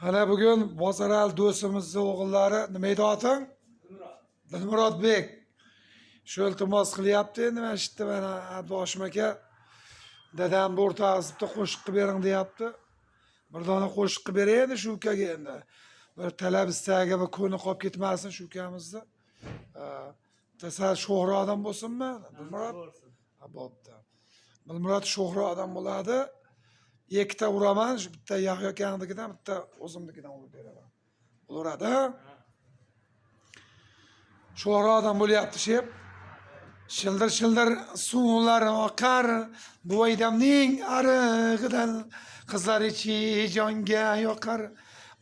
Hala bugun Bozaral do'stimizni o'g'illari nima edi oting? Dilmurodbek. Shu iltimos qilyapti endi mana shu yerda mana Abduhoshim aka dadam o'rtasida qo'shiq qilib bering deyapti. Bir dona qo'shiq qilib beray endi shu ukaga endi. Bir talab istagi bir ko'ni qolib ketmasin shu ukamizni. Tasal sho'xra odam bo'lsinmi? Dilmurod. Ha, bo'pti. Dilmurod sho'xra odam bo'ladi. Ikkita uraman, shu bitta Yahyo akangnikidan, bitta o'zimnikidan urib beraman. Bo'laveradi. Sho'xra odam bo'lyapti shep. Shildir shildir suvlar oqar, buvaydamning arig'idan, qizlar ichi jonga yoqar,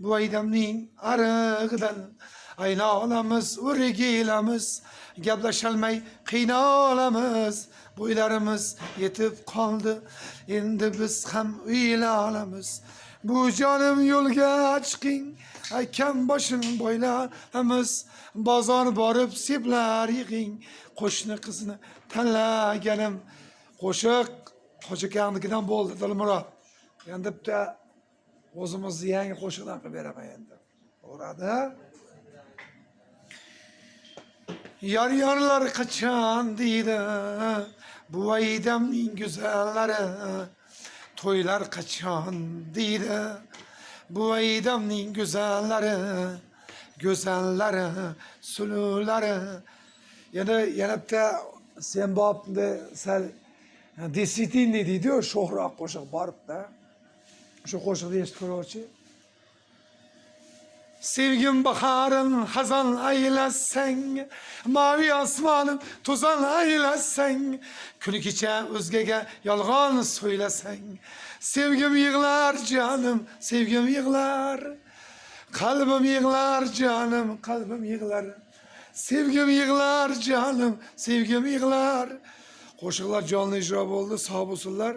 buvaydamning arig'idan. Aylanamiz, o'rgilamiz, gaplasholmay qiynalamiz, bo'ylarimiz yetib qoldi, endi biz ham uylanamiz. Bu jonim yo'lga chiqing, akam boshini bo'ylamiz, bozor borib seplar yig'ing, qo'shni qizni tanlaganim. Qo'shiq Hoji akamnikidan bo'ldi Dilmurod. Endi bitta o'zimizni yangi qo'shiqdan qilib beraman endi. Bo'ladi. Yar-yarlar qachon deydi, buvaydamning go'zallari. To'ylar qachon deydi, buvaydamning go'zallari. Go'zallari, sululari. Yana bitta sen bobni sal desitinli deydi-ku, sho'xroq qo'shiq borib-da. Shu qo'shiqni eshitib ko'ruvchi. Sevgim baharın hazan aylasang, mavi osmonim to'zon aylasang, kuni kecha o'zgaga yolg'on so'ylasang, sevgim yig'lar jonim, sevgim yig'lar, qalbim yig'lar jonim, qalbim yig'lar, sevgim yig'lar jonim, sevgim yig'lar. Qo'shiqlar jonli ijro bo'ldi, sog' bo'lsinlar.